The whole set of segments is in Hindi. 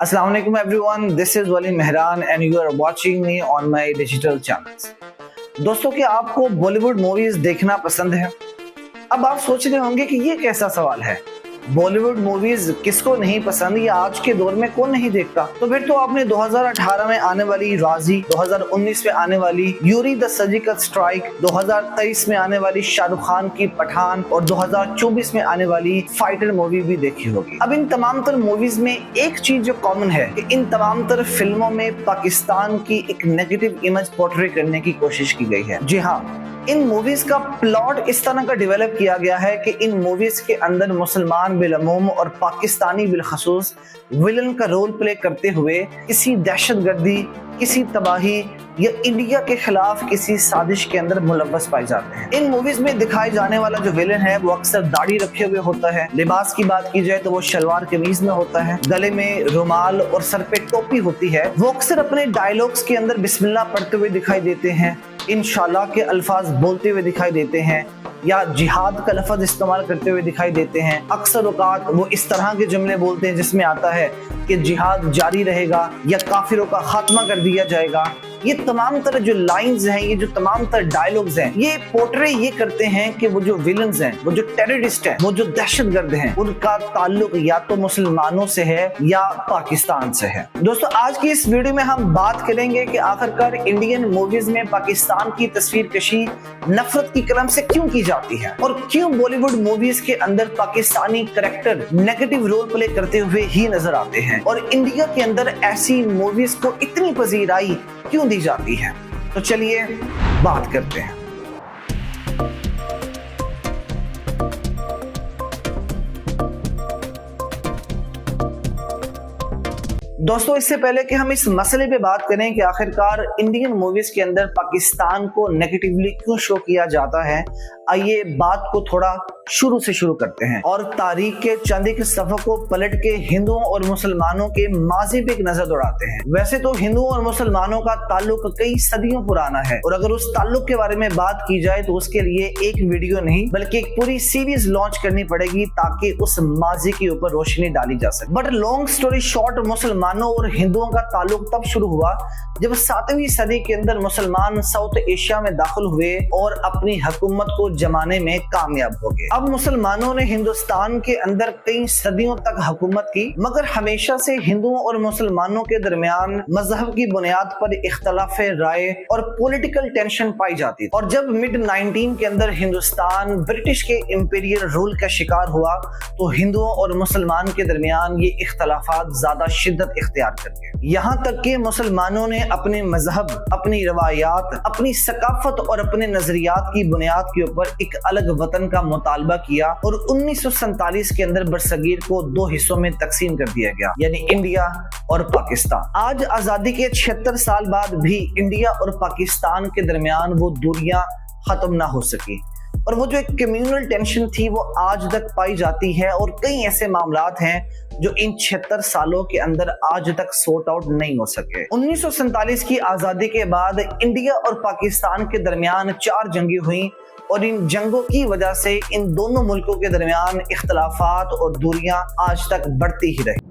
Assalamu alaikum everyone, this is Wali Mehran and you are watching me on my digital channels. दोस्तों, क्या आपको बॉलीवुड मूवीज देखना पसंद है? अब आप सोच रहे होंगे कि ये कैसा सवाल है, बॉलीवुड मूवीज किसको नहीं पसंद या आज के दौर में कौन नहीं देखता। तो फिर तो आपने 2018 में आने वाली राजी, 2019 में आने वाली यूरी द सर्जिकल स्ट्राइक, 2023 में आने वाली शाहरुख खान की पठान और 2024 में आने वाली फाइटर मूवी भी देखी होगी। अब इन तमाम तर मूवीज में एक चीज जो कॉमन है कि इन तमाम तर फिल्मों में पाकिस्तान की एक नेगेटिव इमेज पोर्ट्रे करने की कोशिश की गई है। जी हाँ, इन मूवीज का प्लॉट इस तरह का डेवलप किया गया है कि इन मूवीज के अंदर मुसलमान बिलअमूम और पाकिस्तानी बिलखसूस विलन का रोल प्ले करते हुए किसी दहशतगर्दी, किसी तबाही या इंडिया के खिलाफ किसी साजिश के अंदर मुलव्वस पाए जाते हैं। इन मूवीज में दिखाए जाने वाला जो विलन है वो अक्सर दाढ़ी रखे हुए होता है। लिबास की बात की जाए तो वो शलवार कमीज में होता है, गले में रुमाल और सर पे टोपी होती है। वो अक्सर अपने डायलॉग्स के अंदर बिस्मिल्लाह पढ़ते हुए दिखाई देते हैं, इंशाल्लाह के अल्फाज बोलते हुए दिखाई देते हैं या जिहाद का लफ्ज इस्तेमाल करते हुए दिखाई देते हैं। अक्सर औकात वो इस तरह के जुमले बोलते हैं जिसमें आता है कि जिहाद जारी रहेगा या काफिरों का खात्मा कर दिया जाएगा। ये तमाम तरह जो लाइंस हैं, ये जो तमाम तरह डायलॉग्स हैं, ये पोर्ट्रे ये करते हैं कि वो जो विलन्स हैं, वो जो टेररिस्ट हैं, वो जो दहशतगर्द हैं, उनका ताल्लुक या तो मुसलमानों से है या पाकिस्तान से है। दोस्तों, आज की इस वीडियो में हम बात करेंगे कि आखिरकार इंडियन मूवीज में पाकिस्तान की तस्वीर कशी नफरत की कलम से क्यों की जाती है और क्यों बॉलीवुड मूवीज के अंदर Pakistani character negative role play करते हुए ही नजर आते हैं और इंडिया के अंदर ऐसी मूवीज को इतनी पजीराई क्यों दी जाती है। तो चलिए बात करते हैं। दोस्तों, इससे पहले कि हम इस मसले पे बात करें कि आखिरकार इंडियन मूवीज के अंदर पाकिस्तान को नेगेटिवली क्यों शो किया जाता है, आइए बात को थोड़ा शुरू से शुरू करते हैं और तारीख के चंद एक सफ़ों को पलट के हिंदुओं और मुसलमानों के माजी पे एक नजर दौड़ाते हैं। वैसे तो हिंदुओं और मुसलमानों का ताल्लुक कई सदियों पुराना है और अगर उस ताल्लुक के बारे में बात की जाए तो उसके लिए एक वीडियो नहीं बल्कि एक पूरी सीरीज लॉन्च करनी पड़ेगी ताकि उस माजी के ऊपर रोशनी डाली जा सके। बट लॉन्ग स्टोरी शॉर्ट, मुसलमानों और हिंदुओं का ताल्लुक तब शुरू हुआ जब 7वीं सदी के अंदर मुसलमान साउथ एशिया में दाखिल हुए और अपनी हुकूमत को जमाने में कामयाब हो गए। अब मुसलमानों ने हिंदुस्तान के अंदर कई सदियों तक हुकूमत की, मगर हमेशा से हिंदुओं और मुसलमानों के दरमियान मजहब की बुनियाद पर इख्तलाफ राय और पॉलिटिकल टेंशन पाई जाती थी। और जब मिड 19 के अंदर हिंदुस्तान ब्रिटिश के इंपीरियल रूल का शिकार हुआ तो हिंदुओं और मुसलमान के दरमियान ये इख्तलाफात ज्यादा शिद्दत इख्तियार कर गए। यहाँ तक कि मुसलमानों ने अपने मजहब, अपनी रवायात, अपनी सकाफत और अपने नजरियात की बुनियाद के ऊपर एक अलग वतन का मुतालबा किया और 1947 के अंदर बरसगीर को 2 हिस्सों में तकसीम कर दिया गया, यानी इंडिया और पाकिस्तान। आज आजादी के 76 साल बाद भी इंडिया और पाकिस्तान के दरमियान वो दूरियां खत्म ना हो सकी और वो जो एक कम्युनल टेंशन थी वो आज तक पाई जाती है और कई ऐसे मामलात हैं जो इन 76 सालों के अंदर आज तक सॉर्ट आउट नहीं हो सके। 1947 की आजादी के बाद इंडिया और पाकिस्तान के दरमियान 4 जंगें हुई और इन जंगों की वजह से इन दोनों मुल्कों के दरमियान इख्तलाफात और दूरियां आज तक बढ़ती ही रही।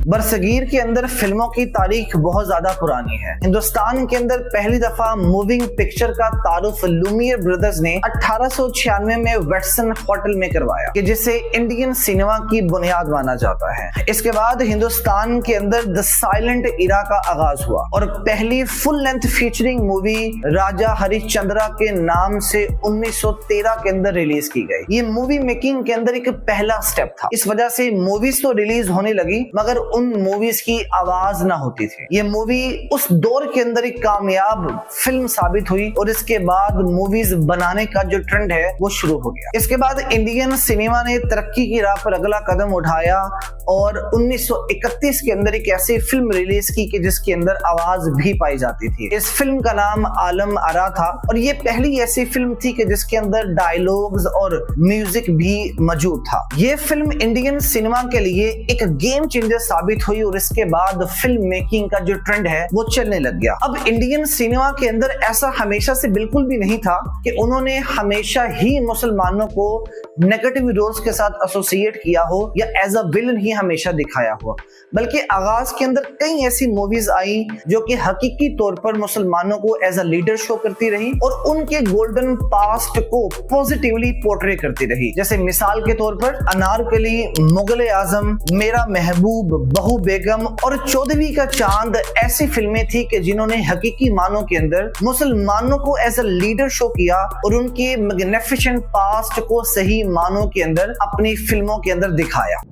बरसगीर के अंदर फिल्मों की तारीख बहुत ज्यादा पुरानी है। हिंदुस्तान के अंदर पहली दफा मूविंग पिक्चर का तारुफ लुमियर ब्रदर्स ने 1896 में वेटसन होटल में करवाया कि जिसे इंडियन सिनेमा की बुनियाद माना जाता है। इसके बाद हिंदुस्तान के अंदर द साइलेंट इरा का आगाज हुआ और पहली फुल लेंथ फीचरिंग मूवी राजा हरिश्चंद्रा के नाम से 1913 के अंदर रिलीज की गई। ये मूवी मेकिंग के अंदर एक पहला स्टेप था। इस वजह से मूवीज तो रिलीज होने लगी मगर उन मूवीज की आवाज ना होती थी। ये मूवी उस दौर के अंदर एक कामयाब फिल्म साबित हुई और इसके बाद मूवीज बनाने का जो ट्रेंड है वो शुरू हो गया। इसके बाद इंडियन सिनेमा ने तरक्की की राह पर अगला कदम उठाया और 1931 के अंदर एक ऐसी फिल्म रिलीज की कि जिसके अंदर आवाज भी पाई जाती थी। इस फिल्म का नाम आलम आरा था और ये पहली ऐसी फिल्म थी कि जिसके अंदर डायलॉग्स और म्यूजिक भी मौजूद था। ये फिल्म इंडियन सिनेमा के लिए एक गेम चेंजर साबित हुई और इसके बाद फिल्म मेकिंग का जो ट्रेंड है वो चलने लग गया। अब इंडियन सिनेमा के अंदर ऐसा हमेशा से बिल्कुल भी नहीं था कि उन्होंने हमेशा ही मुसलमानों को नेगेटिव रोल्स के साथ एसोसिएट किया हो या एज अ विलन ही हमेशा दिखाया हो, बल्कि आगाज के अंदर कई ऐसी मूवीज आई जो कि हकीकी तौर पर मुसलमानों को एज अ लीडर शो करती रही और उनके गोल्डन पास्ट को पॉजिटिवली पोर्ट्रे करती रही। जैसे मिसाल के तौर पर अनारकली, मुगल आजम, मेरा महबूब, बहू बेगम और चौदहवीं का चांद ऐसी फिल्में थी कि जिन्होंने हकीकी मानों के अंदर मुसलमानों को एज अ लीडर शो किया और उनके मैग्निफिसेंट पास्ट को सही मानों के अंदर अपनी फिल्मों के अंदर दिखाया।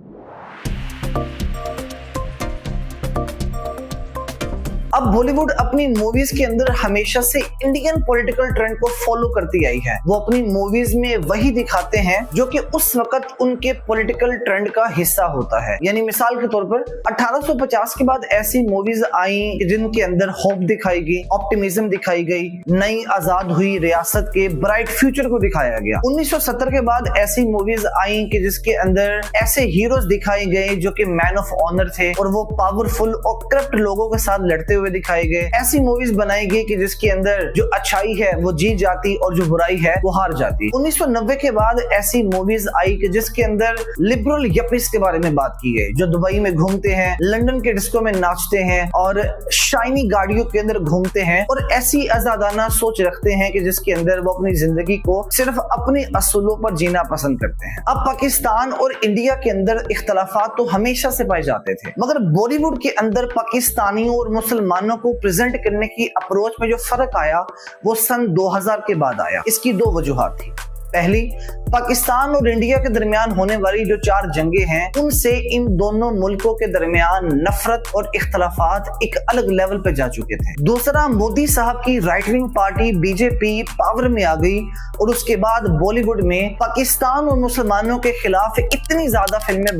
अब बॉलीवुड अपनी मूवीज के अंदर हमेशा से इंडियन पॉलिटिकल ट्रेंड को फॉलो करती आई है। वो अपनी मूवीज में वही दिखाते हैं जो कि उस वक्त उनके पॉलिटिकल ट्रेंड का हिस्सा होता है। यानी मिसाल के तौर पर 1850 के बाद ऐसी मूवीज आई जिनके अंदर होप दिखाई गई, ऑप्टिमिज्म दिखाई गई, नई आजाद हुई रियासत के ब्राइट फ्यूचर को दिखाया गया। 1970 के बाद ऐसी मूवीज आई कि जिसके अंदर ऐसे हीरोज दिखाए गए जो कि मैन ऑफ ऑनर थे और वो पावरफुल और करप्ट लोगों के साथ लड़ते हुए दिखाए गए। ऐसी मूवीज बनाई गई कि जिसके अंदर जो अच्छाई है वो जीत जाती और जो बुराई है वो हार जाती। 1990 के बाद ऐसी मूवीज आई कि जिसके अंदर लिबरल यपीस के बारे में बात की गई, जो दुबई में घूमते हैं, लंदन के डिस्को में नाचते हैं और शाइनी गाड़ियों के अंदर घूमते हैं और ऐसी आजादाना सोच रखते हैं कि जिसके अंदर वो अपनी जिंदगी को सिर्फ अपने असूलों पर जीना पसंद करते हैं। अब पाकिस्तान और इंडिया के अंदर इख्तलाफात तो हमेशा से पाए जाते थे, मगर बॉलीवुड के अंदर पाकिस्तानियों और मुसलमानों को प्रेजेंट करने की अप्रोच में जो फर्क आया वो सन 2000 के बाद आया। इसकी दो वजूहात थी। पहली, पाकिस्तान और इंडिया के दरमियान होने वाली जो 4 जंगें हैं उनसे इन दोनों मुल्कों के दरमियान नफरत और इख्तलाफात एक अलग लेवल पे जा चुके थे। दूसरा, मोदी साहब की right wing party BJP power में आ गई और उसके बाद बॉलीवुड में पाकिस्तान और मुसलमानों के खिलाफ इतनी ज्यादा फिल्में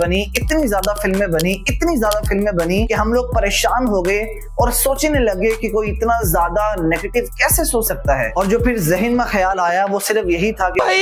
बनी कि हम लोग परेशान हो गए और सोचने लगे कि कोई इतना ज्यादा नेगेटिव कैसे सोच सकता है। और जो फिर जहन में ख्याल आया वो सिर्फ यही था कि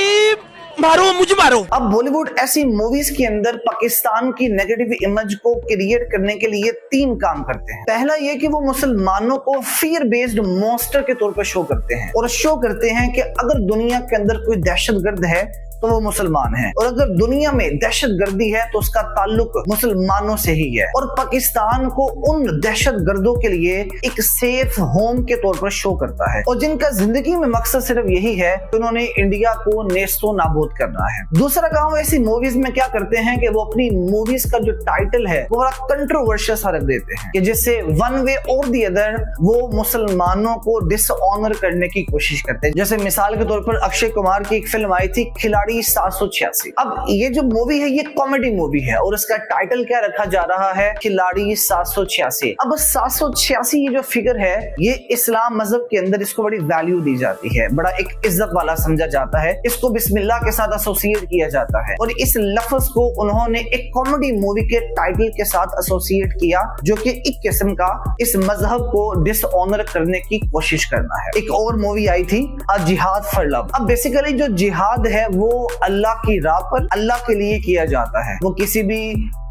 मारो मुझे मारो। अब बॉलीवुड ऐसी मूवीज के अंदर पाकिस्तान की नेगेटिव इमेज को क्रिएट करने के लिए 3 काम करते हैं। पहला ये कि वो मुसलमानों को फियर बेस्ड मॉन्स्टर के तौर पर शो करते हैं और शो करते हैं कि अगर दुनिया के अंदर कोई दहशतगर्द है तो वो मुसलमान है और अगर दुनिया में दहशतगर्दी है तो उसका ताल्लुक मुसलमानों से ही है। और पाकिस्तान को उन दहशतगर्दों के लिए एक सेफ होम के तौर पर शो करता है और जिनका जिंदगी में मकसद सिर्फ यही है कि उन्होंने इंडिया को नेस्तो नाबूद करना है। दूसरा काम ऐसी मूवीज में क्या करते हैं कि वो अपनी मूवीज का जो टाइटल है वो बड़ा कंट्रोवर्शियल सा रख देते हैं कि जिससे वन वे और दी अदर वो मुसलमानों को डिसऑनर करने की कोशिश करते हैं। जैसे मिसाल के तौर पर अक्षय कुमार की एक फिल्म आई थी खिलाड़ी 786। अब ये जो मूवी है ये कॉमेडी मूवी है और इसका टाइटल क्या रखा जा रहा है, खिलाड़ी 786। अब 786 ये जो फिगर है ये इस्लाम मजहब के अंदर इसको बड़ी वैल्यू दी जाती है, बड़ा एक इज्जत वाला समझा जाता है, इसको बिस्मिल्लाह के साथ एसोसिएट किया जाता है और इस लफ्ज को उन्होंने एक कॉमेडी मूवी के टाइटल के साथ एसोसिएट किया जो कि एक किस्म का इस मजहब को डिसऑनर करने की कोशिश करना है। एक और मूवी आई थी अ जिहाद फॉर लव। अब बेसिकली जो जिहाद है वो अल्लाह की राह पर अल्लाह के लिए किया जाता है, वो किसी भी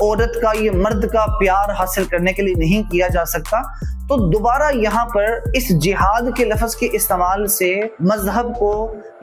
औरत का या मर्द का प्यार हासिल करने के लिए नहीं किया जा सकता। तो दोबारा यहाँ पर इस जिहाद के लफ्ज के इस्तेमाल से मजहब को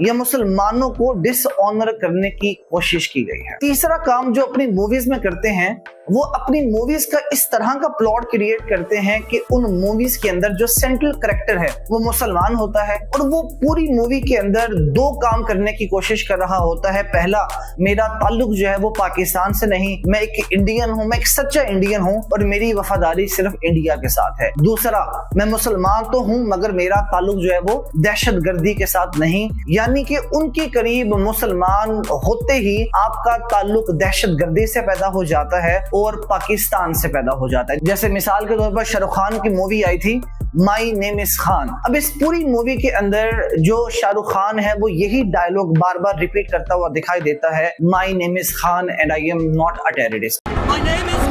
या मुसलमानों को डिसऑनर करने की कोशिश की गई है। तीसरा काम जो अपनी मूवीज में करते हैं वो अपनी मूवीज का इस तरह का प्लॉट क्रिएट करते हैं कि उन मूवीज के अंदर जो सेंट्रल कैरेक्टर है वो मुसलमान होता है और वो पूरी मूवी के अंदर 2 काम करने की कोशिश कर रहा होता है। पहला, मेरा ताल्लुक जो है वो पाकिस्तान से नहीं, मैं एक इंडियन हूँ, मैं एक सच्चा इंडियन हूँ और मेरी वफादारी सिर्फ इंडिया के साथ है। दूसरा, मैं मुसलमान तो हूँ मगर मेरा ताल्लुक जो है वो दहशतगर्दी के साथ नहीं, यानी कि उनके करीब मुसलमान होते ही आपका ताल्लुक दहशतगर्दी से पैदा हो जाता है और पाकिस्तान से पैदा हो जाता है। जैसे मिसाल के तौर पर शाहरुख खान की मूवी आई थी माई नेम इज खान। अब इस पूरी मूवी के अंदर जो शाहरुख खान है वो यही डायलॉग बार बार रिपीट करता हुआ दिखाई देता है, my name is Khan and I am not a terrorist.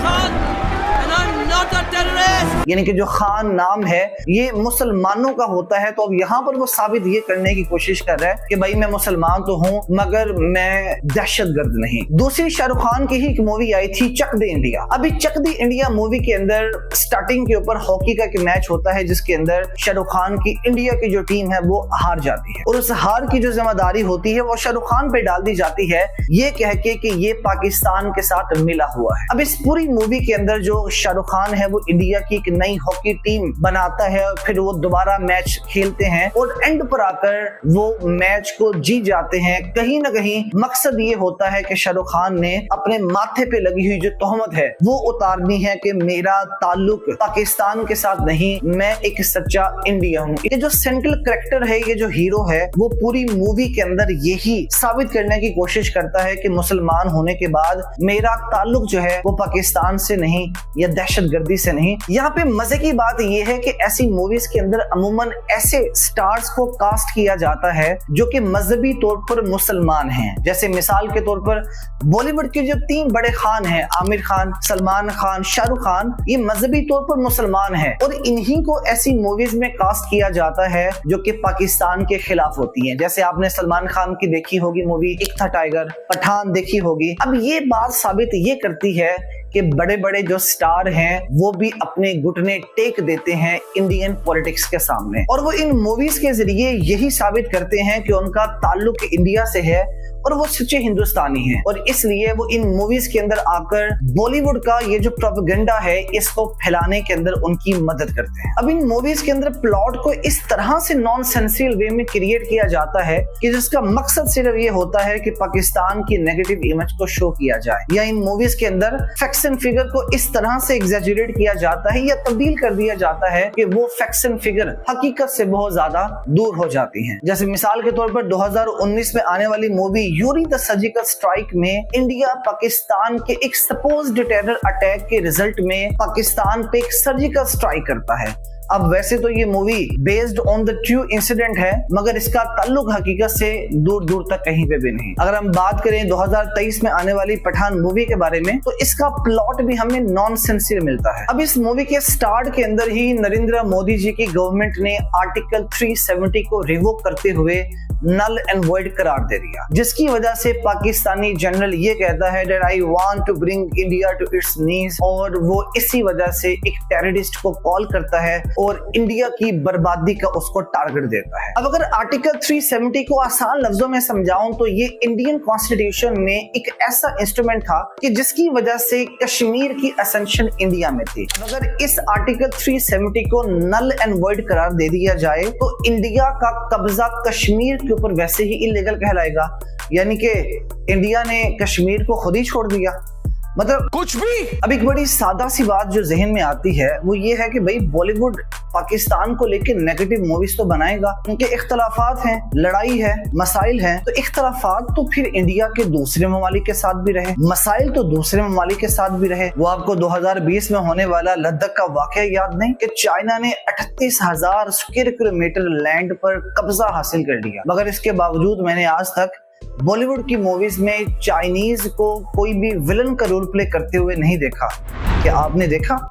Khan and I'm not a terrorist. यानी कि जो खान नाम है ये मुसलमानों का होता है, तो अब यहाँ पर वो साबित ये करने की कोशिश कर रहा है कि भाई मैं मुसलमान तो हूँ मगर मैं दहशतगर्द नहीं। दूसरी शाहरुख खान की ही एक मूवी आई थी चक दे इंडिया। अभी चक दे इंडिया मूवी के अंदर स्टार्टिंग के ऊपर हॉकी का एक मैच होता है जिसके अंदर शाहरुख खान की इंडिया की जो टीम है वो हार जाती है और उस हार की जो जिम्मेदारी होती है वो शाहरुख खान पे डाल दी जाती है ये कह के कि ये पाकिस्तान के साथ मिला हुआ है। अब इस पूरी मूवी के अंदर जो शाहरुख खान है वो इंडिया की एक नई हॉकी टीम बनाता है और फिर वो दोबारा मैच खेलते हैं और एंड पर आकर वो मैच को जीत जाते हैं। कहीं ना कहीं मकसद ये होता है कि शाहरुख खान ने अपने माथे पे लगी हुई जो तोहमत है वो उतारनी है कि मेरा ताल्लुक पाकिस्तान के साथ नहीं, मैं एक सच्चा इंडिया हूँ। ये जो सेंट्रल कैरेक्टर है, ये जो हीरो है, वो पूरी मूवी के अंदर यही साबित करने की कोशिश करता है कि मुसलमान होने के बाद मेरा ताल्लुक जो है वो पाकिस्तान से नहीं या दहशतगर्दी से नहीं। यहाँ पे मजे की बात यह है कि ऐसी मूवीज के अंदर अमूमन ऐसे स्टार्स को कास्ट किया जाता है जो कि मजहबी तौर पर मुसलमान हैं। जैसे मिसाल के तौर पर बॉलीवुड के जो 3 बड़े खान हैं, आमिर खान, सलमान खान, शाहरुख खान, ये मजहबी तौर पर मुसलमान हैं और इन्हीं को ऐसी मूवीज में कास्ट किया जाता है जो कि पाकिस्तान के खिलाफ होती हैं। जैसे आपने सलमान खान की देखी होगी मूवी एक था टाइगर, पठान देखी होगी। अब ये बात साबित ये करती है कि बड़े बड़े जो स्टार हैं वो भी अपने घुटने टेक देते हैं इंडियन पॉलिटिक्स के सामने और वो इन मूवीज के जरिए यही साबित करते हैं कि उनका ताल्लुक इंडिया से है और वो सच्चे हिंदुस्तानी हैं और इसलिए वो इन मूवीज के अंदर आकर बॉलीवुड का ये जो प्रोपेगेंडा है इसको फैलाने के अंदर उनकी मदद करते हैं। अब इन मूवीज के अंदर प्लॉट को इस तरह से नॉन सेंसियल वे में क्रिएट किया जाता है कि जिसका मकसद सिर्फ ये होता है कि पाकिस्तान की नेगेटिव इमेज को शो किया जाए या इन मूवीज के अंदर फैक्ट्स एंड फिगर को इस तरह से एग्जैजुरेट किया जाता है या तब्दील कर दिया जाता है कि वो फैक्ट्स एंड फिगर हकीकत से बहुत ज्यादा दूर हो जाती हैं। जैसे मिसाल के तौर पर 2019 में आने वाली movie during the surgical strike में इंडिया पाकिस्तान के एक सपोज्ड टेरर अटैक के रिजल्ट में पाकिस्तान पे एक सर्जिकल स्ट्राइक करता है। अब वैसे तो ये movie based on the true incident है मगर इसका ताल्लुक हकीकत से दूर दूर तक कहीं पे भी नहीं। अगर हम बात करें 2023 में आने वाली पठान मूवी के बारे में तो इसका प्लॉट भी हमें नॉन सेंसियल मिलता है। अब इस मूवी के स्टार्ट के अंदर ही नरेंद्र मोदी जी की गवर्नमेंट ने आर्टिकल 370 को रिवोक करते हुए नल एंड वॉइड करार दे दिया, जिसकी वजह से पाकिस्तानी जनरल ये कहता है that I want to bring India to its knees और वो इसी वजह से एक टेररिस्ट को कॉल करता है और इंडिया की बर्बादी का उसको टारगेट देता है। अब अगर आर्टिकल 370 को आसान लफ्जों में समझाऊं तो ये इंडियन कॉन्स्टिट्यूशन में एक ऐसा इंस्ट्रूमेंट था कि जिसकी वजह से कश्मीर की असेंशन इंडिया में थी। अगर इस आर्टिकल 370 को नल एंड वॉइड करार दे दिया जाए तो इंडिया का कब्जा कश्मीर के ऊपर वैसे ही इलीगल कहलाएगा, यानी कि इंडिया ने कश्मीर को खुद ही छोड़ दिया। मतलब कुछ भी। अब एक बड़ी सादा सी बात जो जहन में आती है वो ये है कि भाई बॉलीवुड पाकिस्तान को लेकर नेगेटिव मूवीज तो बनाएगा, उनके इख्तलाफात हैं, लड़ाई है, मसाइल हैं, तो इख्तलाफात तो फिर इंडिया के दूसरे ममालिक के साथ भी रहे, मसाइल तो दूसरे ममालिक के साथ भी रहे। वो आपको 2020 में होने वाला लद्दाख का वाकया याद नहीं कि चाइना ने 38,000 स्क्वायर किलोमीटर लैंड पर कब्जा हासिल कर लिया, मगर इसके बावजूद मैंने आज तक बॉलीवुड की मूवीज में चाइनीज को कोई भी विलन का रोल प्ले करते हुए नहीं देखा। क्या आपने देखा?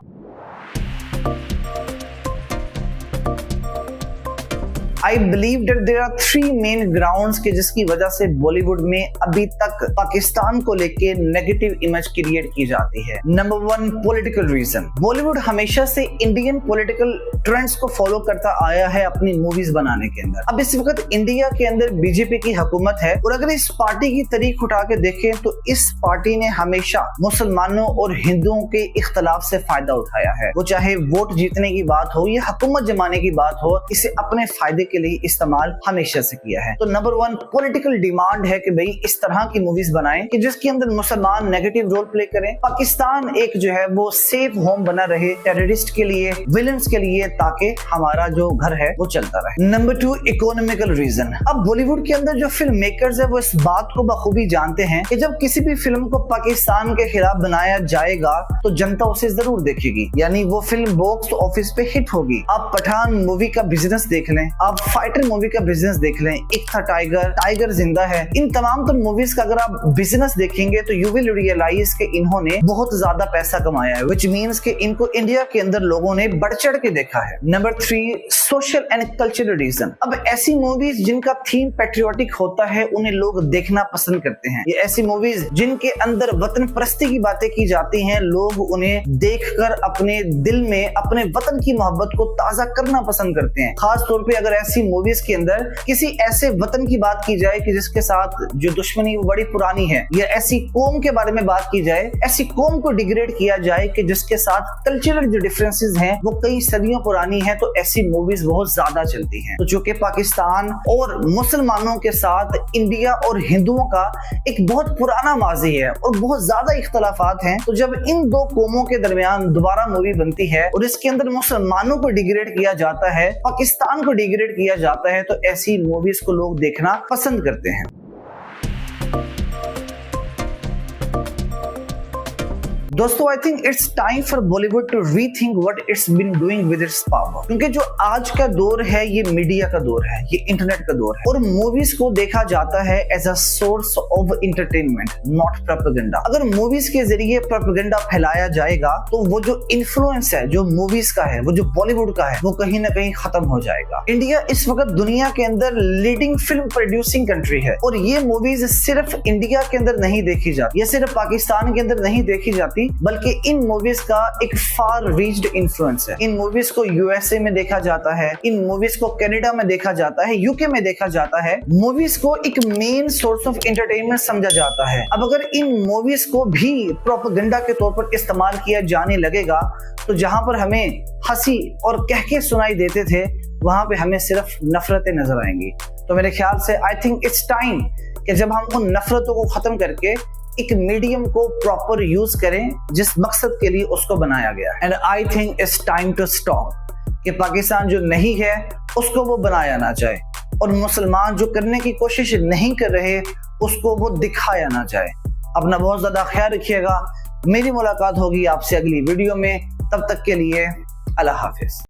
I believe that there are 3 main grounds के जिसकी वजह से बॉलीवुड में अभी तक पाकिस्तान को लेके नेगेटिव इमेज क्रिएट की जाती है। Number 1, political reason. बॉलीवुड हमेशा से इंडियन पॉलिटिकल ट्रेंड्स को फॉलो करता आया है अपनी मूवीज बनाने के अंदर। अब इस वक्त इंडिया के अंदर बीजेपी की हुकूमत है और अगर इस पार्टी की तारीख उठा के देखें तो इस पार्टी ने हमेशा मुसलमानों और हिंदुओं के इख्तलाफ से फायदा उठाया है। वो चाहे वोट जीतने की बात हो या हुकूमत जमाने की बात हो, इसे अपने फायदे के लिए इस्तेमाल हमेशा से किया है। तो नंबर 1 पॉलिटिकल डिमांड है कि भाई इस तरह की मूवीज बनाएं कि जिसके अंदर मुसलमान नेगेटिव रोल प्ले करें, पाकिस्तान एक जो है वो सेफ होम बना रहे टेररिस्ट के लिए, विलन्स के लिए, ताकि हमारा जो घर है वो चलता रहे। Number 2 economical reason. अब बॉलीवुड के अंदर जो फिल्म मेकर्स है वो इस बात को बखूबी जानते हैं कि जब किसी भी फिल्म को पाकिस्तान के खिलाफ बनाया जाएगा तो जनता उसे जरूर देखेगी, यानी वो फिल्म बॉक्स ऑफिस पे हिट होगी। आप पठान मूवी का बिजनेस देख लें, आप फाइटर मूवी का बिजनेस देख लें, एक था टाइगर, टाइगर जिंदा है, इन तमाम तर मूवीज का अगर आप बिजनेस देखेंगे तो यू विल रियलाइज कि इन्होंने बहुत ज्यादा पैसा कमाया है, विच मीन्स कि इनको इंडिया के अंदर लोगों ने बढ़ चढ़ के देखा है। Number 3, social and cultural reason. अब ऐसी मूवीज जिनका थीम पेट्रियोटिक होता है उन्हें लोग देखना पसंद करते हैं। ये ऐसी मूवीज जिनके अंदर वतन परस्ती की बातें की जाती हैं, लोग उन्हें देखकर अपने दिल में अपने वतन की मोहब्बत को ताजा करना पसंद करते हैं। खास तौर पे अगर ऐसी मूवीज के अंदर किसी ऐसे वतन की बात की जाए कि जिसके साथ जो दुश्मनी बड़ी पुरानी है, या ऐसी कौम के बारे में बात की जाए, ऐसी कौम को डिग्रेड किया जाए कि जिसके साथ कल्चरल जो डिफरेंसेस हैं वो कई सदियों पुरानी है, तो ऐसी मूवीज बहुत ज्यादा चलती हैं। तो चूंकि पाकिस्तान और मुसलमानों के साथ इंडिया और हिंदुओं का एक बहुत पुराना माजी है और बहुत ज्यादा इख्तलाफात हैं, तो जब इन दो कौमों के दरमियान दोबारा मूवी बनती है और इसके अंदर मुसलमानों को डिग्रेड किया जाता है, पाकिस्तान को डिग्रेड किया जाता है, तो ऐसी मूवीज को लोग देखना पसंद करते हैं। दोस्तों, I think it's time for Bollywood to rethink what it's been doing with its power, क्योंकि जो आज का दौर है ये मीडिया का दौर है, ये इंटरनेट का दौर है और मूवीज को देखा जाता है as a source of entertainment, not propaganda. अगर मूवीज के जरिए प्रोपेगेंडा फैलाया जाएगा तो वो जो इन्फ्लुएंस है जो मूवीज का है, वो जो बॉलीवुड का है, वो कहीं ना कहीं खत्म हो जाएगा। इंडिया इस वक्त दुनिया के अंदर लीडिंग फिल्म प्रोड्यूसिंग कंट्री है और ये मूवीज सिर्फ इंडिया के अंदर नहीं देखी जाती, ये सिर्फ पाकिस्तान के अंदर नहीं देखी जाती, बल्कि इन मूवीज का एक फार रीच्ड इन्फ्लुएंस है। इन मूवीज को यूएसए में देखा जाता है, इन मूवीज को कनाडा में देखा जाता है, यूके में देखा जाता है। मूवीज को एक मेन सोर्स ऑफ एंटरटेनमेंट समझा जाता है। अब अगर इन मूवीज को भी प्रोपेगेंडा के तौर पर इस्तेमाल किया जाने लगेगा तो जहां पर हमें हंसी और कहके सुनाई देते थे, वहां पे हमें सिर्फ नफरतें नजर आएंगी। तो मेरे ख्याल से आई थिंक इट्स टाइम कि जब हम उन नफरतों को खत्म करके एक मीडियम को प्रॉपर यूज करें जिस मकसद के लिए उसको बनाया गया है। And I think it's time to stop कि पाकिस्तान जो नहीं है उसको वो बनाया ना जाए और मुसलमान जो करने की कोशिश नहीं कर रहे उसको वो दिखाया ना जाए। अपना बहुत ज्यादा ख्याल रखिएगा। मेरी मुलाकात होगी आपसे अगली वीडियो में, तब तक के लिए अल्लाह हाफिज।